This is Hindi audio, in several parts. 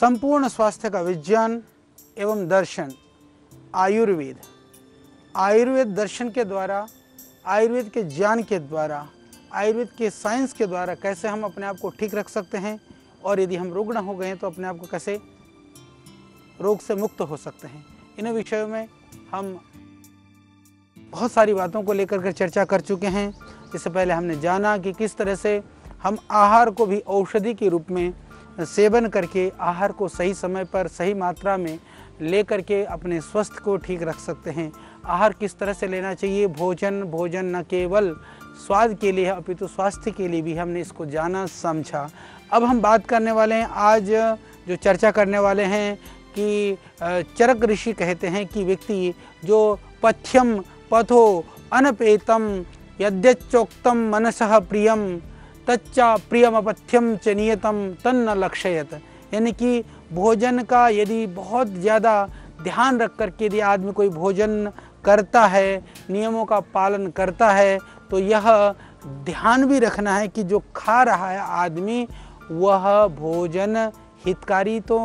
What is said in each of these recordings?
संपूर्ण स्वास्थ्य का विज्ञान एवं दर्शन आयुर्वेद। आयुर्वेद दर्शन के द्वारा, आयुर्वेद के ज्ञान के द्वारा, आयुर्वेद के साइंस के द्वारा कैसे हम अपने आप को ठीक रख सकते हैं और यदि हम रुग्ण हो गए हैं तो अपने आप को कैसे रोग से मुक्त हो सकते हैं। इन विषयों में हम बहुत सारी बातों को लेकर के चर्चा कर चुके हैं। इससे पहले हमने जाना कि किस तरह से हम आहार को भी औषधि के रूप में सेवन करके आहार को सही समय पर सही मात्रा में लेकर के अपने स्वास्थ्य को ठीक रख सकते हैं। आहार किस तरह से लेना चाहिए, भोजन न केवल स्वाद के लिए अपितु स्वास्थ्य के लिए भी हमने इसको जाना समझा। अब हम बात करने वाले हैं, आज जो चर्चा करने वाले हैं कि चरक ऋषि कहते हैं कि व्यक्ति जो पथ्यम पथो अनपेतम यद्यच्चोक्तम मनसः प्रियम तच्चा प्रियमपथ्यम च नियतम तन्न लक्षयत। यानी कि भोजन का यदि बहुत ज़्यादा ध्यान रख करके यदि आदमी कोई भोजन करता है, नियमों का पालन करता है, तो यह ध्यान भी रखना है कि जो खा रहा है आदमी वह भोजन हितकारी तो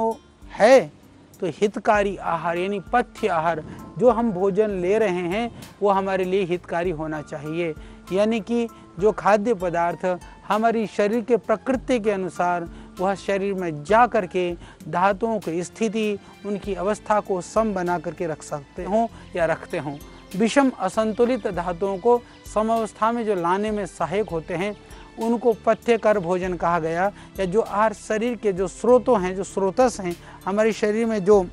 है। तो हितकारी आहार यानी पथ्य आहार जो हम भोजन ले रहे हैं वो हमारे लिए हितकारी होना चाहिए। यानी कि जो खाद्य पदार्थ हमारी शरीर के प्रकृति के अनुसार वह शरीर में जा करके धातुओं की स्थिति, उनकी अवस्था को सम बना करके रख सकते हों या रखते हों। विषम असंतुलित धातुओं को समावस्था में जो लाने में सहायक होते हैं उनको पथ्यकर भोजन कहा गया। या जो आहार शरीर के जो स्रोतों हैं, जो स्रोतस हैं, हमारे शरीर में जो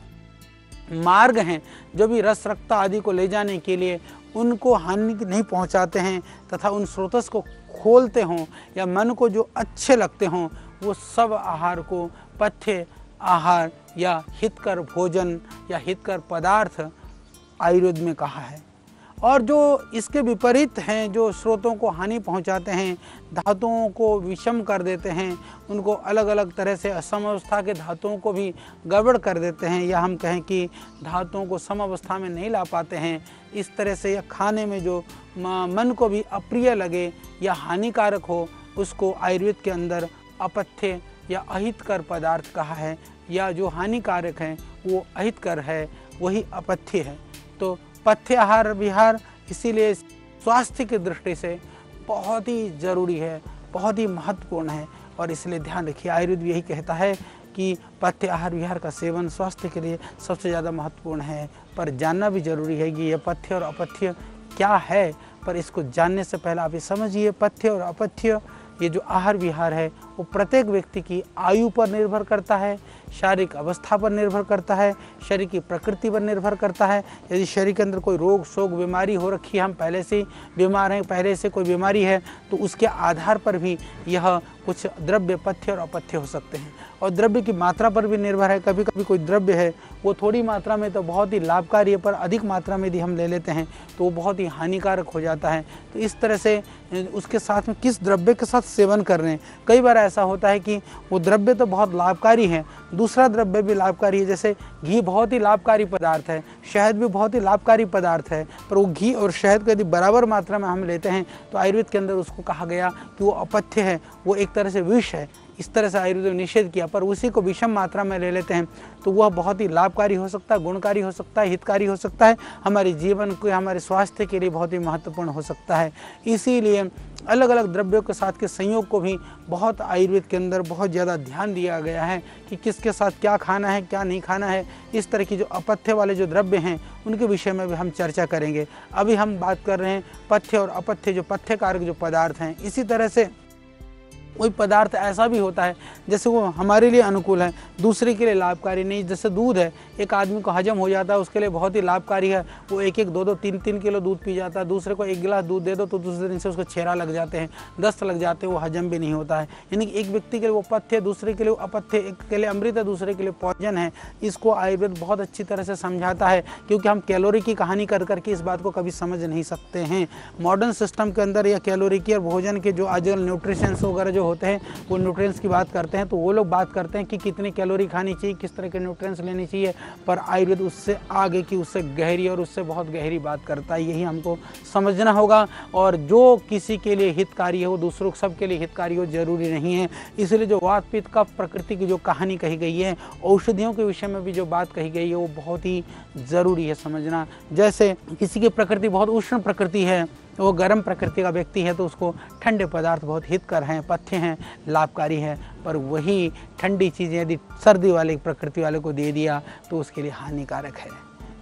मार्ग हैं, जो भी रस रक्त आदि को ले जाने के लिए उनको हानि नहीं पहुंचाते हैं तथा उन स्रोतस को खोलते हों या मन को जो अच्छे लगते हों, वो सब आहार को पथ्य आहार या हितकर भोजन या हितकर पदार्थ आयुर्वेद में कहा है। और जो इसके विपरीत हैं, जो स्रोतों को हानि पहुंचाते हैं, धातुओं को विषम कर देते हैं, उनको अलग अलग तरह से असमावस्था के धातुओं को भी गड़बड़ कर देते हैं, या हम कहें कि धातुओं को समावस्था में नहीं ला पाते हैं, इस तरह से या खाने में जो मन को भी अप्रिय लगे या हानिकारक हो, उसको आयुर्वेद के अंदर अपथ्य या अहितकर पदार्थ कहा है। या जो हानिकारक है वो अहितकर है, वही अपथ्य है। तो पथ्य आहार विहार इसीलिए स्वास्थ्य की दृष्टि से बहुत ही ज़रूरी है, बहुत ही महत्वपूर्ण है। और इसलिए ध्यान रखिए, आयुर्वेद यही कहता है कि पथ्य आहार विहार का सेवन स्वास्थ्य के लिए सबसे ज़्यादा महत्वपूर्ण है। पर जानना भी जरूरी है कि यह पथ्य और अपथ्य क्या है। पर इसको जानने से पहले आप ये समझिए, पथ्य और अपथ्य ये जो आहार विहार है वो प्रत्येक व्यक्ति की आयु पर निर्भर करता है, शारीरिक अवस्था पर निर्भर करता है, शरीर की प्रकृति पर निर्भर करता है। यदि शरीर के अंदर कोई रोग शोक बीमारी हो रखी है, हम पहले से ही बीमार हैं, पहले से कोई बीमारी है, तो उसके आधार पर भी यह कुछ द्रव्य पथ्य और अपथ्य हो सकते हैं। और द्रव्य की मात्रा पर भी निर्भर है। कभी कभी कोई द्रव्य है वो थोड़ी मात्रा में तो बहुत ही लाभकारी है, पर अधिक मात्रा में यदि हम ले लेते हैं तो वो बहुत ही हानिकारक हो जाता है। तो इस तरह से उसके साथ में किस द्रव्य के साथ सेवन कर रहे हैं। कई बार ऐसा होता है कि वो द्रव्य तो बहुत लाभकारी है, दूसरा द्रव्य भी लाभकारी है। जैसे घी बहुत ही लाभकारी पदार्थ है, शहद भी बहुत ही लाभकारी पदार्थ है, पर वो घी और शहद को यदि बराबर मात्रा में हम लेते हैं तो आयुर्वेद के अंदर उसको कहा गया कि वो अपथ्य है, वो एक तरह से विष है। इस तरह से आयुर्वेद ने निषेध किया। पर उसी को विषम मात्रा में ले लेते हैं तो वह बहुत ही लाभकारी हो सकता है, गुणकारी हो सकता है, हितकारी हो सकता है, हमारे जीवन को, हमारे स्वास्थ्य के लिए बहुत ही महत्वपूर्ण हो सकता है। इसीलिए अलग अलग द्रव्यों के साथ के संयोग को भी बहुत आयुर्वेद के अंदर बहुत ज़्यादा ध्यान दिया गया है कि किसके साथ क्या खाना है, क्या नहीं खाना है। इस तरह की जो अपथ्य वाले जो द्रव्य हैं उनके विषय में भी हम चर्चा करेंगे। अभी हम बात कर रहे हैं पथ्य और अपथ्य, जो पथ्यकारक जो पदार्थ हैं। इसी तरह से कोई पदार्थ ऐसा भी होता है जैसे वो हमारे लिए अनुकूल है, दूसरे के लिए लाभकारी नहीं। जैसे दूध है, एक आदमी को हजम हो जाता है, उसके लिए बहुत ही लाभकारी है, वो एक एक दो दो तीन तीन किलो दूध पी जाता है। दूसरे को एक गिलास दूध दे दो तो दूसरे दिन से उसको छेरा लग जाते हैं, दस्त लग जाते हैं, वो हजम भी नहीं होता है। यानी कि एक व्यक्ति के लिए वो पथ्य, दूसरे के लिए वो अपथ्य, एक के लिए अमृत है, दूसरे के लिए पॉइजन है। इसको आयुर्वेद बहुत अच्छी तरह से समझाता है, क्योंकि हम कैलोरी की कहानी कर करके इस बात को कभी समझ नहीं सकते हैं। मॉडर्न सिस्टम के अंदर या कैलोरी की और भोजन के जो आजकल न्यूट्रिशंस वगैरह जो जो होते हैं वो न्यूट्रिएंट्स की बात करते हैं, तो वो लोग बात करते हैं कि कितनी कैलोरी खानी चाहिए, किस तरह के न्यूट्रिएंट्स लेने चाहिए, पर आयुर्वेद उससे आगे की, उससे गहरी और उससे बहुत गहरी बात करता है। यही हमको समझना होगा। और जो किसी के लिए हितकारी हो, दूसरों सबके लिए हितकारी हो जरूरी नहीं है। इसलिए जो वात पित्त कफ प्रकृति की जो कहानी कही गई है, औषधियों के विषय में भी जो बात कही गई है, वो बहुत ही ज़रूरी है समझना। जैसे किसी की प्रकृति बहुत उष्ण प्रकृति है, वो गर्म प्रकृति का व्यक्ति है, तो उसको ठंडे पदार्थ बहुत हितकर हैं, पथ्य हैं, लाभकारी है। पर वही ठंडी चीज़ें यदि सर्दी वाले प्रकृति वाले को दे दिया तो उसके लिए हानिकारक है।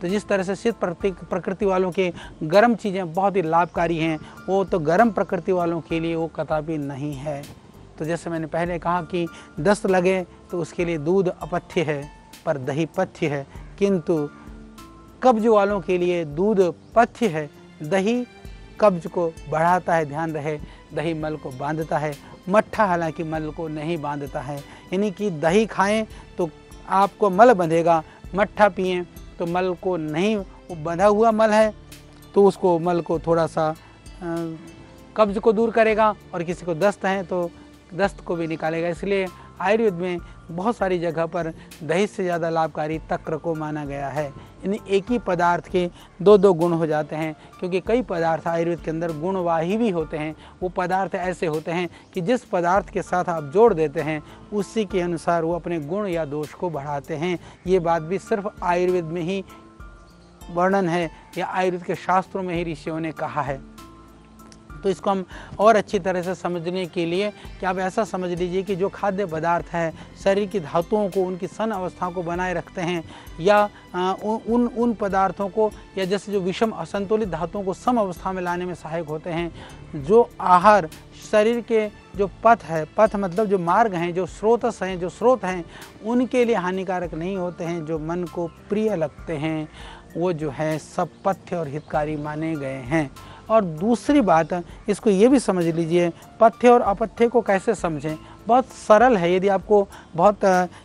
तो जिस तरह से शीत प्रकृति वालों के गर्म चीज़ें बहुत ही लाभकारी हैं, वो तो गर्म प्रकृति वालों के लिए वो कदापि नहीं है। तो जैसे मैंने पहले कहा कि दस्त लगे तो उसके लिए दूध अपथ्य है पर दही पथ्य है, किंतु कब्ज वालों के लिए दूध पथ्य है, दही कब्ज को बढ़ाता है। ध्यान रहे, दही मल को बांधता है, मट्ठा हालांकि मल को नहीं बांधता है। यानी कि दही खाएं तो आपको मल बंधेगा, मट्ठा पिएं तो मल को नहीं, वो बंधा हुआ मल है तो उसको मल को थोड़ा सा कब्ज को दूर करेगा, और किसी को दस्त है तो दस्त को भी निकालेगा। इसलिए आयुर्वेद में बहुत सारी जगह पर दही से ज़्यादा लाभकारी तक्र को माना गया है। यानी एक ही पदार्थ के दो दो गुण हो जाते हैं, क्योंकि कई पदार्थ आयुर्वेद के अंदर गुणवाही भी होते हैं। वो पदार्थ ऐसे होते हैं कि जिस पदार्थ के साथ आप जोड़ देते हैं उसी के अनुसार वो अपने गुण या दोष को बढ़ाते हैं। ये बात भी सिर्फ आयुर्वेद में ही वर्णन है या आयुर्वेद के शास्त्रों में ही ऋषियों ने कहा है। तो इसको हम और अच्छी तरह से समझने के लिए कि आप ऐसा समझ लीजिए कि जो खाद्य पदार्थ है शरीर की धातुओं को, उनकी सन अवस्था को बनाए रखते हैं, या उन पदार्थों को, या जैसे जो विषम असंतुलित धातुओं को सम अवस्था में लाने में सहायक होते हैं। जो आहार शरीर के जो पथ है, पथ मतलब जो मार्ग हैं, जो स्रोतस हैं, जो स्रोत हैं, उनके लिए हानिकारक नहीं होते हैं, जो मन को प्रिय लगते हैं, वो जो है सब पथ्य और हितकारी माने गए हैं। और दूसरी बात, इसको ये भी समझ लीजिए, पथ्य और अपथ्य को कैसे समझें। बहुत सरल है। यदि आपको बहुत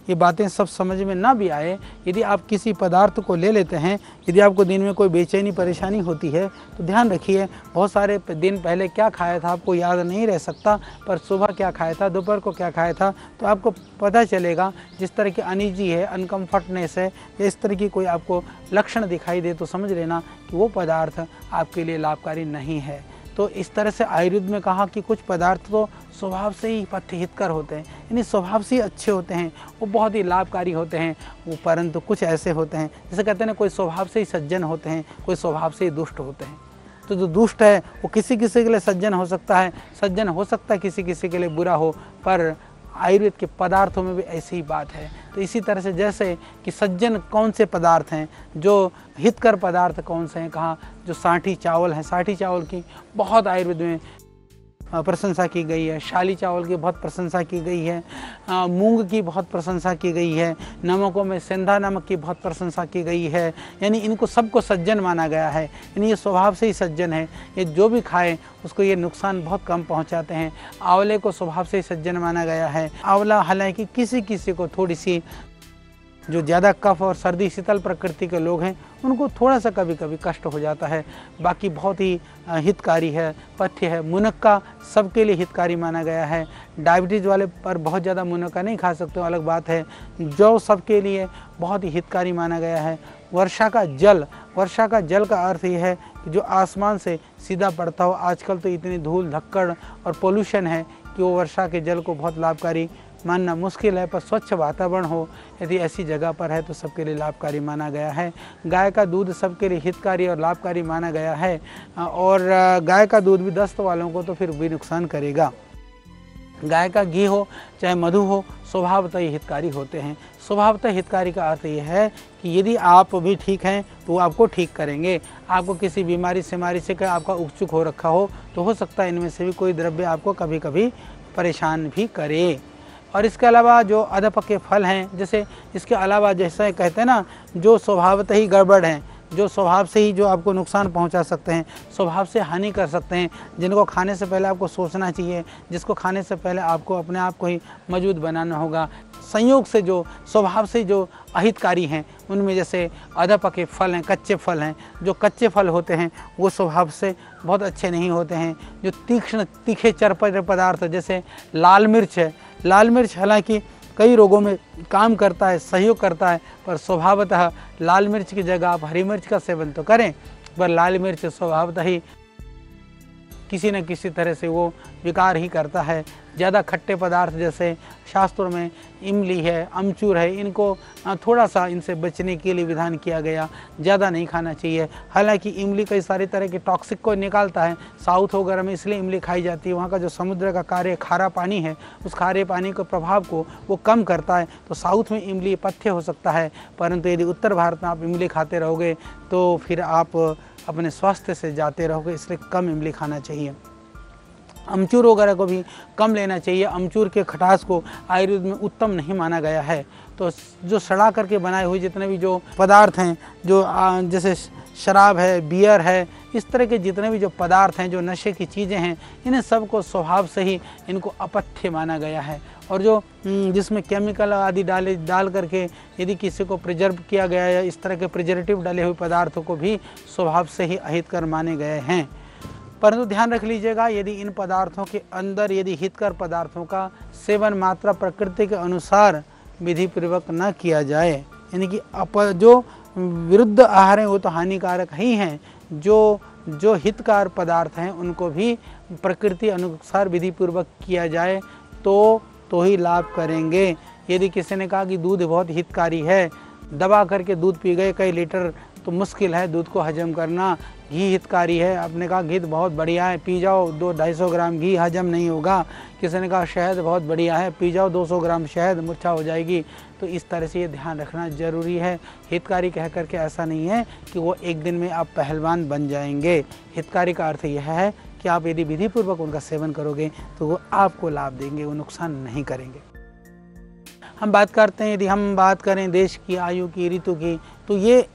ये बातें सब समझ में ना भी आए, यदि आप किसी पदार्थ को ले लेते हैं, यदि आपको दिन में कोई बेचैनी परेशानी होती है तो ध्यान रखिए, बहुत सारे दिन पहले क्या खाया था आपको याद नहीं रह सकता, पर सुबह क्या खाया था, दोपहर को क्या खाया था, तो आपको पता चलेगा। जिस तरह की अनईजी है, अनकम्फर्टनेस है, या इस तरह की कोई आपको लक्षण दिखाई दे तो समझ लेना कि वो पदार्थ आपके लिए लाभकारी नहीं है। तो इस तरह से आयुर्वेद में कहा कि कुछ पदार्थ तो स्वभाव से ही पथ्य हितकर होते हैं, यानी स्वभाव से ही अच्छे होते हैं, वो बहुत ही लाभकारी होते हैं। वो परंतु कुछ ऐसे होते हैं, जैसे कहते हैं ना, कोई स्वभाव से ही सज्जन होते हैं, कोई स्वभाव से ही दुष्ट होते हैं। तो जो दुष्ट है वो किसी किसी के लिए सज्जन हो सकता है, सज्जन हो सकता है किसी किसी के लिए बुरा हो, पर आयुर्वेद के पदार्थों में भी ऐसी ही बात है। तो इसी तरह से जैसे कि सज्जन कौन से पदार्थ हैं, जो हितकर पदार्थ कौन से हैं, कहाँ जो साठी चावल है, साठी चावल की बहुत आयुर्वेद में प्रशंसा की गई है, शाली चावल की बहुत प्रशंसा की गई है, मूंग की बहुत प्रशंसा की गई है, नमकों में सेंधा नमक की बहुत प्रशंसा की गई है। यानी इनको सबको सज्जन माना गया है, यानी ये स्वभाव से ही सज्जन है, ये जो भी खाए उसको ये नुकसान बहुत कम पहुंचाते हैं। आंवले को स्वभाव से ही सज्जन माना गया है। आंवला हालांकि किसी किसी को थोड़ी सी, जो ज़्यादा कफ और सर्दी शीतल प्रकृति के लोग हैं उनको थोड़ा सा कभी कभी कष्ट हो जाता है, बाकी बहुत ही हितकारी है, पथ्य है। मुनक्का सबके लिए हितकारी माना गया है। डायबिटीज़ वाले पर बहुत ज़्यादा मुनक्का नहीं खा सकते, अलग बात है। जौ सबके लिए बहुत ही हितकारी माना गया है। वर्षा का जल, वर्षा का जल का अर्थ ये है कि जो आसमान से सीधा पड़ता हो। आजकल तो इतनी धूल धक्कड़ और पोल्यूशन है कि वो वर्षा के जल को बहुत लाभकारी मानना मुश्किल है, पर स्वच्छ वातावरण हो यदि ऐसी जगह पर है तो सबके लिए लाभकारी माना गया है। गाय का दूध सबके लिए हितकारी और लाभकारी माना गया है, और गाय का दूध भी दस्त वालों को तो फिर भी नुकसान करेगा। गाय का घी हो चाहे मधु हो, स्वभावतः ही हितकारी होते हैं। स्वभावतः हितकारी का अर्थ यह है कि यदि आप भी ठीक हैं तो वो आपको ठीक करेंगे। आपको किसी बीमारी से आपका उपचुक हो रखा हो तो हो सकता है इनमें से भी कोई द्रव्य आपको कभी कभी परेशान भी करे। और इसके अलावा जो अधपके फल हैं, जैसे इसके अलावा जैसे कहते हैं ना, जो स्वभावतः ही गड़बड़ हैं, जो स्वभाव से ही जो आपको नुकसान पहुंचा सकते हैं, स्वभाव से हानि कर सकते हैं, जिनको खाने से पहले आपको सोचना चाहिए, जिसको खाने से पहले आपको अपने आप को ही मौजूद बनाना होगा। संयोग से जो स्वभाव से जो अहितकारी हैं, उनमें जैसे आधा पके फल हैं, कच्चे फल हैं। जो कच्चे फल होते हैं वो स्वभाव से बहुत अच्छे नहीं होते हैं। जो तीक्ष्ण तीखे चरपटे पदार्थ जैसे लाल मिर्च है, लाल मिर्च हालांकि कई रोगों में काम करता है, सहयोग करता है, पर स्वभावतः लाल मिर्च की जगह आप हरी मिर्च का सेवन तो करें, पर लाल मिर्च स्वभावतः ही किसी न किसी तरह से वो विकार ही करता है। ज़्यादा खट्टे पदार्थ जैसे शास्त्रों में इमली है, अमचूर है, इनको थोड़ा सा इनसे बचने के लिए विधान किया गया, ज़्यादा नहीं खाना चाहिए। हालांकि इमली कई सारे तरह के टॉक्सिक को निकालता है। साउथ वगैरह में इसलिए इमली खाई जाती है, वहाँ का जो समुद्र का कार्य खारा पानी है, उस खारे पानी के प्रभाव को वो कम करता है, तो साउथ में इमली पथ्य हो सकता है। परंतु यदि उत्तर भारत में आप इमली खाते रहोगे तो फिर आप अपने स्वास्थ्य से जाते रहोगे, इसलिए कम इमली खाना चाहिए। अमचूर वगैरह को भी कम लेना चाहिए। अमचूर के खटास को आयुर्वेद में उत्तम नहीं माना गया है। तो जो सड़ा करके बनाए हुए जितने भी जो पदार्थ हैं, जो जैसे शराब है, बियर है, इस तरह के जितने भी जो पदार्थ हैं, जो नशे की चीज़ें हैं, इन्हें सबको स्वभाव से ही इनको अपथ्य माना गया है। और जो जिसमें केमिकल आदि डाल करके यदि किसी को प्रिजर्व किया गया या इस तरह के प्रिजर्वेटिव डाले हुए पदार्थों को भी स्वभाव से ही अहितकर माने गए हैं। परंतु ध्यान रख लीजिएगा, यदि इन पदार्थों के अंदर यदि हितकर पदार्थों का सेवन मात्रा प्रकृति के अनुसार विधिपूर्वक न किया जाए, यानी कि जो विरुद्ध आहार हैं वो तो हानिकारक ही हैं, जो हितकार पदार्थ हैं उनको भी प्रकृति अनुसार विधिपूर्वक किया जाए तो ही लाभ करेंगे। यदि किसी ने कहा कि दूध बहुत हितकारी है, दबा करके दूध पी गए कई लीटर, तो मुश्किल है दूध को हजम करना। घी हितकारी है, आपने कहा घी बहुत बढ़िया है, पी जाओ 200-250 ग्राम घी, हजम नहीं होगा। किसी ने कहा शहद बहुत बढ़िया है, पी जाओ 200 ग्राम शहद, मूर्छा हो जाएगी। तो इस तरह से ये ध्यान रखना जरूरी है। हितकारी कह करके ऐसा नहीं है कि वो एक दिन में आप पहलवान बन जाएंगे। हितकारी का अर्थ यह है कि आप यदि विधिपूर्वक उनका सेवन करोगे तो वो आपको लाभ देंगे, वो नुकसान नहीं करेंगे। हम बात करते हैं, यदि हम बात करें देश की, आयु की, ऋतु की, तो ये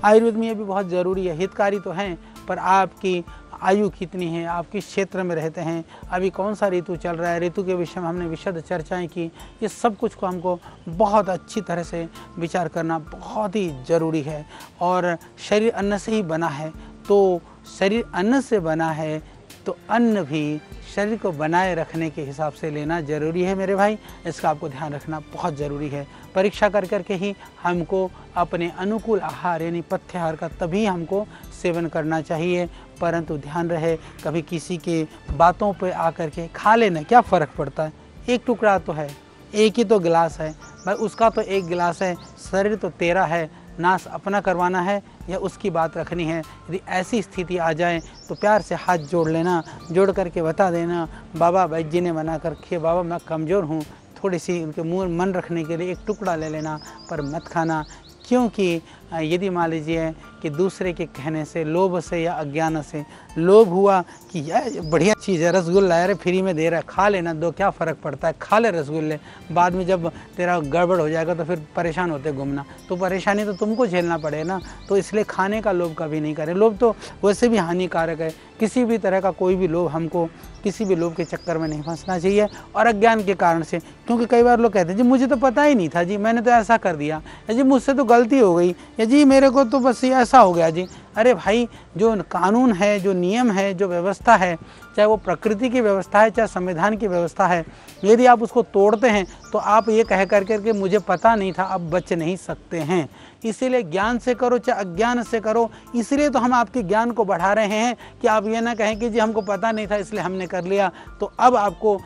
आयुर्वेद में ये भी बहुत ज़रूरी है। हितकारी तो हैं, पर आपकी आयु कितनी है, आप किस क्षेत्र में रहते हैं, अभी कौन सा ऋतु चल रहा है, ऋतु के विषय में हमने विशद चर्चाएं की। ये सब कुछ को हमको बहुत अच्छी तरह से विचार करना बहुत ही ज़रूरी है। और शरीर अन्न से ही बना है, तो शरीर अन्न से बना है तो अन्न भी शरीर को बनाए रखने के हिसाब से लेना जरूरी है मेरे भाई। इसका आपको ध्यान रखना बहुत ज़रूरी है। परीक्षा कर करके ही हमको अपने अनुकूल आहार यानी पथ्याहार का तभी हमको सेवन करना चाहिए। परंतु ध्यान रहे, कभी किसी के बातों पे आकर के खा लेना, क्या फ़र्क पड़ता है, एक टुकड़ा तो है, एक ही तो गिलास है भाई, उसका तो एक गिलास है, शरीर तो तेरा है, नाश अपना करवाना है या उसकी बात रखनी है। यदि ऐसी स्थिति आ जाए तो प्यार से हाथ जोड़ लेना, जोड़ करके बता देना, बाबा वैद्य जी ने मना कर के, बाबा मैं कमज़ोर हूँ, थोड़ी सी उनके मुँह मन रखने के लिए एक टुकड़ा ले लेना, पर मत खाना। क्योंकि यदि मान लीजिए कि दूसरे के कहने से, लोभ से या अज्ञान से, लोभ हुआ कि यार बढ़िया चीज़ है, रसगुल्ला यार फ्री में दे रहा है, खा लेना, दो क्या फ़र्क पड़ता है, खा ले रसगुल्ले, बाद में जब तेरा गड़बड़ हो जाएगा तो फिर परेशान होते घूमना, तो परेशानी तो तुमको झेलना पड़े ना। तो इसलिए खाने का लोभ कभी नहीं करें। लोभ तो वैसे भी हानिकारक है, किसी भी तरह का कोई भी लोभ हमको किसी भी लोभ के चक्कर में नहीं फंसना चाहिए। और अज्ञान के कारण से, क्योंकि कई बार लोग कहते हैं जी मुझे तो पता ही नहीं था जी, मैंने तो ऐसा कर दिया, या जी मुझसे तो गलती हो गई, या जी मेरे को तो बस ये ऐसा हो गया जी। अरे भाई, जो कानून है, जो नियम है, जो व्यवस्था है, चाहे वो प्रकृति की व्यवस्था है, चाहे संविधान की व्यवस्था है, यदि आप उसको तोड़ते हैं तो आप ये कह कर के मुझे पता नहीं था, आप बच नहीं सकते हैं। इसीलिए ज्ञान से करो चाहे अज्ञान से करो, इसलिए तो हम आपके ज्ञान को बढ़ा रहे हैं कि आप ये ना कहें कि जी हमको पता नहीं था इसलिए हमने कर लिया। तो अब आपको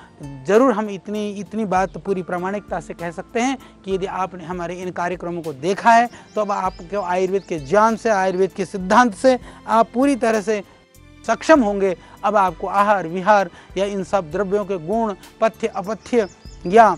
ज़रूर हम इतनी बात पूरी प्रामाणिकता से कह सकते हैं कि यदि आपने हमारे इन कार्यक्रमों को देखा है तो अब आपको आयुर्वेद के ज्ञान से, आयुर्वेद के सिद्धांत से आप पूरी तरह से सक्षम होंगे। अब आपको आहार विहार या इन सब द्रव्यों के गुण, पथ्य अपथ्य या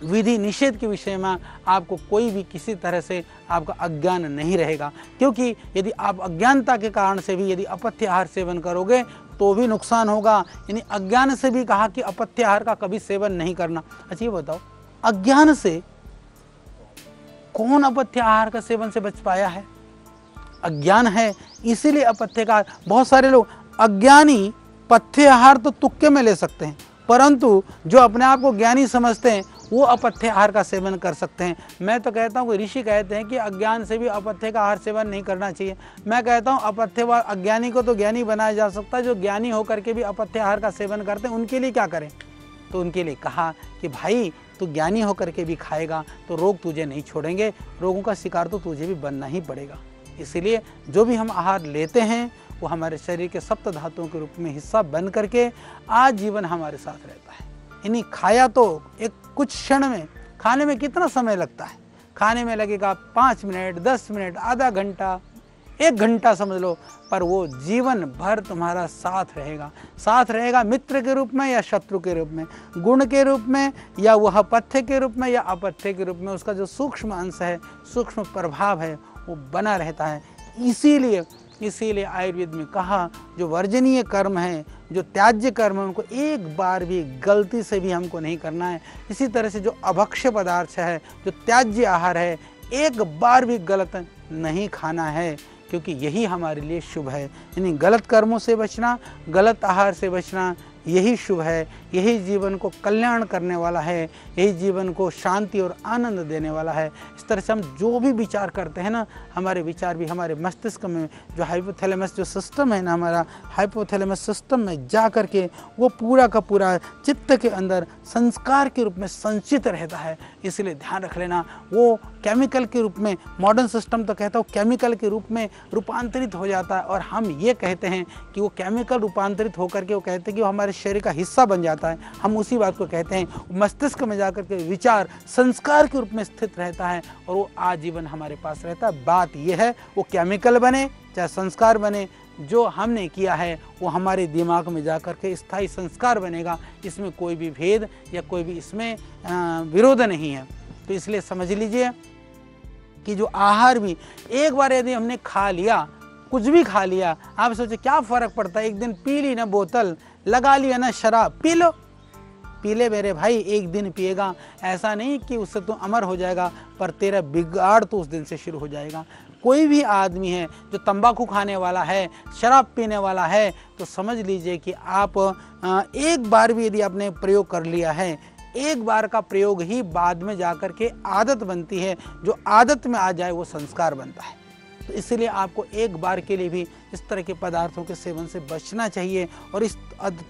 विधि निषेध के विषय में आपको कोई भी किसी तरह से आपका अज्ञान नहीं रहेगा। क्योंकि यदि आप अज्ञानता के कारण से भी यदि अपथ्य आहार सेवन करोगे तो भी नुकसान होगा। यानी अज्ञान से भी कहा कि अपथ्य आहार का कभी सेवन नहीं करना। अच्छा ये बताओ, अज्ञान से कौन अपथ्य आहार का सेवन से बच पाया है? अज्ञान है, इसीलिए अपथ्य का आहार। बहुत सारे लोग अज्ञानी पथ्य आहार तो तुक्के में ले सकते हैं, परंतु जो अपने आप को ज्ञानी समझते हैं वो अपथ्य आहार का सेवन कर सकते हैं। मैं तो कहता हूँ, ऋषि कहते हैं कि अज्ञान से भी अपथ्य का आहार सेवन नहीं करना चाहिए। मैं कहता हूँ अपथ्य व अज्ञानी को तो ज्ञानी बनाया जा सकता है, जो ज्ञानी होकर के भी अपथ्य आहार का सेवन करते हैं उनके लिए क्या करें। तो उनके लिए कहा कि भाई तू ज्ञानी होकर के भी खाएगा तो रोग तुझे नहीं छोड़ेंगे, रोगों का शिकार तो तुझे भी बनना ही पड़ेगा। इसीलिए जो भी हम आहार लेते हैं वो हमारे शरीर के सप्त धातुओं के रूप में हिस्सा बन करके आजीवन हमारे साथ रहता है। इन्हीं खाया तो एक कुछ क्षण में, खाने में कितना समय लगता है, खाने में लगेगा 5 मिनट, 10 मिनट, आधा घंटा, 1 घंटा समझ लो, पर वो जीवन भर तुम्हारा साथ रहेगा। साथ रहेगा मित्र के रूप में या शत्रु के रूप में, गुण के रूप में या वह पथ्य के रूप में या अपथ्य के रूप में, उसका जो सूक्ष्म अंश है, सूक्ष्म प्रभाव है वो बना रहता है। इसीलिए आयुर्वेद में कहा जो वर्जनीय कर्म है, जो त्याज्य कर्म है, उनको एक बार भी गलती से भी हमको नहीं करना है। इसी तरह से जो अभक्ष्य पदार्थ है, जो त्याज्य आहार है, एक बार भी गलत नहीं खाना है, क्योंकि यही हमारे लिए शुभ है। यानी गलत कर्मों से बचना, गलत आहार से बचना, यही शुभ है, यही जीवन को कल्याण करने वाला है, यही जीवन को शांति और आनंद देने वाला है। इस तरह से हम जो भी विचार करते हैं ना, हमारे विचार भी हमारे मस्तिष्क में जो हाइपोथैलेमस जो सिस्टम है ना, हमारा हाइपोथैलेमस सिस्टम में जा कर के वो पूरा का पूरा चित्त के अंदर संस्कार के रूप में संचित रहता है। इसलिए ध्यान रख लेना, वो केमिकल के रूप में, मॉडर्न सिस्टम तो कहता है वो केमिकल के रूप में रूपांतरित हो जाता है, और हम ये कहते हैं कि वो केमिकल रूपांतरित होकर के वो कहते हैं कि वो हमारे शरीर का हिस्सा बन जाता है। हम उसी बात को कहते हैं, मस्तिष्क में जाकर के विचार संस्कार के रूप में स्थित रहता है और वो आजीवन हमारे पास रहता है। बात यह है, वो केमिकल बने चाहे संस्कार बने, जो हमने किया है वो हमारे दिमाग में जाकर के स्थायी संस्कार बनेगा। इसमें कोई भी भेद या कोई भी इसमें विरोध नहीं है। तो इसलिए समझ लीजिए कि जो आहार भी एक बार यदि हमने खा लिया, कुछ भी खा लिया, आप सोचे क्या फ़र्क पड़ता है, एक दिन पी ली ना बोतल, लगा लिया ना शराब, पी लो, पी ले मेरे भाई, एक दिन पिएगा, ऐसा नहीं कि उससे तो अमर हो जाएगा, पर तेरा बिगाड़ तो उस दिन से शुरू हो जाएगा। कोई भी आदमी है जो तंबाकू खाने वाला है, शराब पीने वाला है, तो समझ लीजिए कि आप एक बार भी यदि आपने प्रयोग कर लिया है, एक बार का प्रयोग ही बाद में जाकर के आदत बनती है, जो आदत में आ जाए वो संस्कार बनता है। तो इसलिए आपको एक बार के लिए भी इस तरह के पदार्थों के सेवन से बचना चाहिए, और इस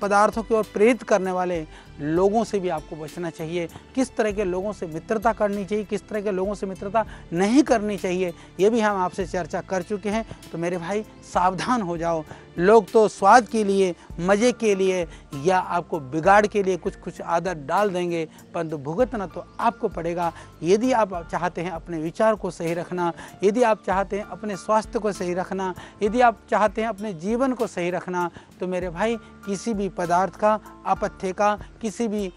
पदार्थों की ओर प्रेरित करने वाले लोगों से भी आपको बचना चाहिए। किस तरह के लोगों से मित्रता करनी चाहिए, किस तरह के लोगों से मित्रता नहीं करनी चाहिए, ये भी हम आपसे चर्चा कर चुके हैं। तो मेरे भाई सावधान हो जाओ, लोग तो स्वाद के लिए, मज़े के लिए या आपको बिगाड़ के लिए कुछ कुछ आदत डाल देंगे, परंतु भुगतना तो आपको पड़ेगा। यदि आप चाहते हैं अपने विचार को सही रखना, यदि आप चाहते हैं अपने स्वास्थ्य को सही रखना, यदि आप चाहते हैं अपने जीवन को सही रखना, तो मेरे भाई किसी भी पदार्थ का, अपथ्य का, किसी भी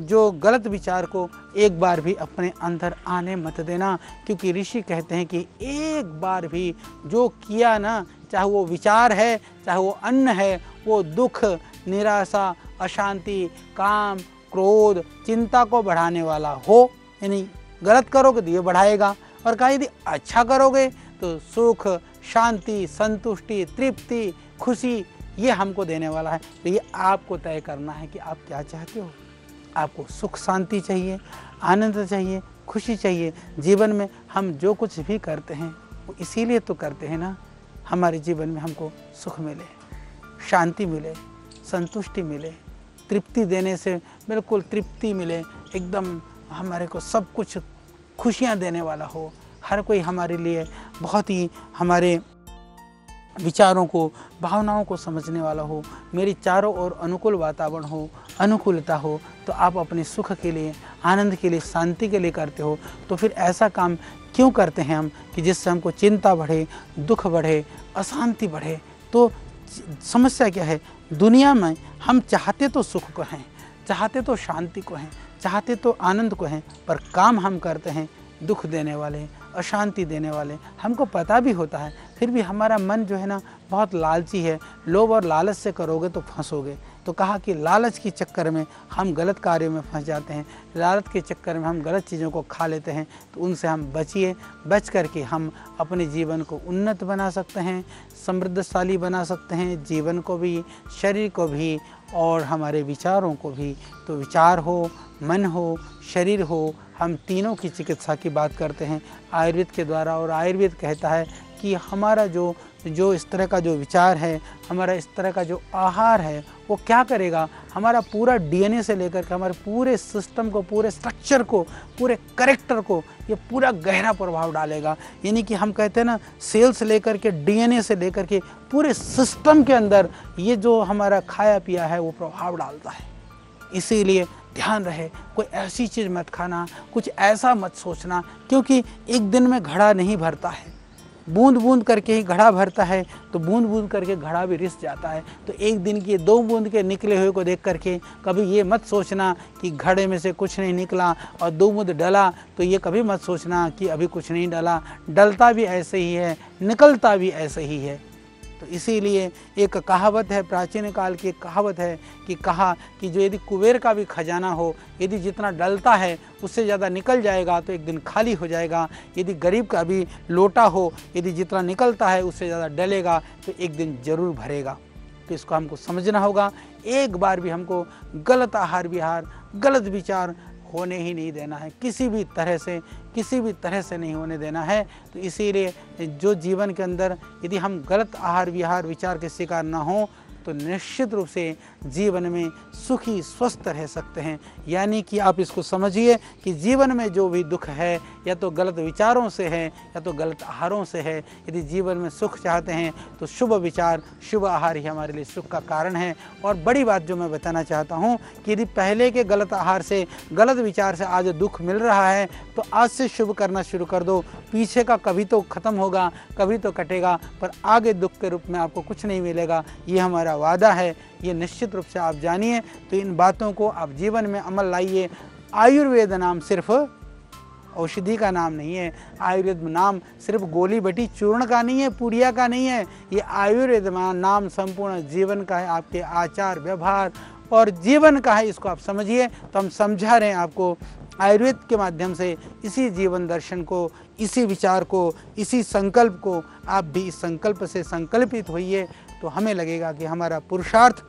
जो गलत विचार को एक बार भी अपने अंदर आने मत देना। क्योंकि ऋषि कहते हैं कि एक बार भी जो किया ना, चाहे वो विचार है, चाहे वो अन्न है, वो दुख, निराशा, अशांति, काम, क्रोध, चिंता को बढ़ाने वाला हो, यानी गलत करोगे तो ये बढ़ाएगा, और कहीं यदि अच्छा करोगे तो सुख, शांति, संतुष्टि, तृप्ति, खुशी ये हमको देने वाला है। तो ये आपको तय करना है कि आप क्या चाहते हो। आपको सुख शांति चाहिए, आनंद चाहिए, खुशी चाहिए। जीवन में हम जो कुछ भी करते हैं वो इसीलिए तो करते हैं ना, हमारे जीवन में हमको सुख मिले, शांति मिले, संतुष्टि मिले, तृप्ति देने से बिल्कुल तृप्ति मिले, एकदम हमारे को सब कुछ खुशियाँ देने वाला हो, हर कोई हमारे लिए बहुत ही हमारे विचारों को, भावनाओं को समझने वाला हो, मेरी चारों ओर अनुकूल वातावरण हो, अनुकूलता हो, तो आप अपने सुख के लिए, आनंद के लिए, शांति के लिए करते हो। तो फिर ऐसा काम क्यों करते हैं हम कि जिससे हमको चिंता बढ़े, दुख बढ़े, अशांति बढ़े। तो समस्या क्या है, दुनिया में हम चाहते तो सुख को हैं, चाहते तो शांति को हैं, चाहते तो आनंद को हैं, पर काम हम करते हैं दुख देने वाले, अशांति देने वाले। हमको पता भी होता है, फिर भी हमारा मन जो है ना बहुत लालची है। लोभ और लालच से करोगे तो फंसोगे। तो कहा कि लालच के चक्कर में हम गलत कार्यों में फंस जाते हैं, लालच के चक्कर में हम गलत चीज़ों को खा लेते हैं, तो उनसे हम बचिए। बच करके हम अपने जीवन को उन्नत बना सकते हैं, समृद्धशाली बना सकते हैं, जीवन को भी, शरीर को भी और हमारे विचारों को भी। तो विचार हो, मन हो, शरीर हो, हम तीनों की चिकित्सा की बात करते हैं आयुर्वेद के द्वारा। और आयुर्वेद कहता है कि हमारा जो इस तरह का जो विचार है, हमारा इस तरह का जो आहार है, वो क्या करेगा, हमारा पूरा डीएनए से लेकर के हमारे पूरे सिस्टम को, पूरे स्ट्रक्चर को, पूरे कैरेक्टर को ये पूरा गहरा प्रभाव डालेगा। यानी कि हम कहते हैं ना, सेल से लेकर के, डीएनए से लेकर के पूरे सिस्टम के अंदर ये जो हमारा खाया पिया है वो प्रभाव डालता है। इसीलिए ध्यान रहे, कोई ऐसी चीज़ मत खाना, कुछ ऐसा मत सोचना, क्योंकि एक दिन में घड़ा नहीं भरता है, बूंद बूंद करके ही घड़ा भरता है। तो बूंद बूंद करके घड़ा भी रिस जाता है। तो एक दिन की 2 बूंद के निकले हुए को देख करके कभी ये मत सोचना कि घड़े में से कुछ नहीं निकला, और 2 बूंद डला तो ये कभी मत सोचना कि अभी कुछ नहीं डला। डलता भी ऐसे ही है, निकलता भी ऐसे ही है। तो इसीलिए एक कहावत है, प्राचीन काल की एक कहावत है कि कहा कि जो यदि कुबेर का भी खजाना हो, यदि जितना डलता है उससे ज़्यादा निकल जाएगा तो एक दिन खाली हो जाएगा। यदि गरीब का भी लोटा हो, यदि जितना निकलता है उससे ज़्यादा डलेगा तो एक दिन ज़रूर भरेगा। तो इसको हमको समझना होगा। एक बार भी हमको गलत आहार विहार, गलत विचार होने ही नहीं देना है, किसी भी तरह से नहीं होने देना है। तो इसीलिए जो जीवन के अंदर यदि हम गलत आहार विहार विचार के शिकार ना हों तो निश्चित रूप से जीवन में सुखी स्वस्थ रह सकते हैं। यानी कि आप इसको समझिए कि जीवन में जो भी दुख है या तो गलत विचारों से है या तो गलत आहारों से है। यदि जीवन में सुख चाहते हैं तो शुभ विचार, शुभ आहार ही हमारे लिए सुख का कारण है। और बड़ी बात जो मैं बताना चाहता हूँ कि यदि पहले के गलत आहार से, गलत विचार से आज दुख मिल रहा है तो आज से शुभ करना शुरू कर दो। पीछे का कभी तो ख़त्म होगा, कभी तो कटेगा, पर आगे दुख के रूप में आपको कुछ नहीं मिलेगा। ये हमारा वादा है, ये निश्चित रूप से आप जानिए। तो इन बातों को आप जीवन में अमल लाइए। आयुर्वेद नाम सिर्फ औषधि का नाम नहीं है, आयुर्वेद नाम सिर्फ गोली बटी चूर्ण का नहीं है, पुड़िया का नहीं है। ये आयुर्वेद नाम संपूर्ण जीवन का है, आपके आचार व्यवहार और जीवन का है। इसको आप समझिए। तो हम समझा रहे हैं आपको आयुर्वेद के माध्यम से इसी जीवन दर्शन को, इसी विचार को, इसी संकल्प को। आप भी इस संकल्प से संकल्पित होइए तो हमें लगेगा कि हमारा पुरुषार्थ,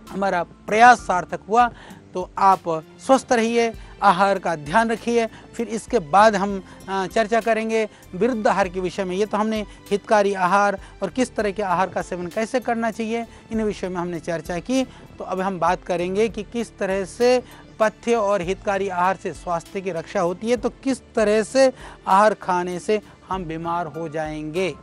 हमारा प्रयास सार्थक हुआ। तो आप स्वस्थ रहिए, आहार का ध्यान रखिए। फिर इसके बाद हम चर्चा करेंगे विरुद्ध आहार के विषय में। ये तो हमने हितकारी आहार और किस तरह के आहार का सेवन कैसे करना चाहिए, इन विषयों में हमने चर्चा की। तो अब हम बात करेंगे कि किस तरह से पथ्य और हितकारी आहार से स्वास्थ्य की रक्षा होती है, तो किस तरह से आहार खाने से हम बीमार हो जाएंगे।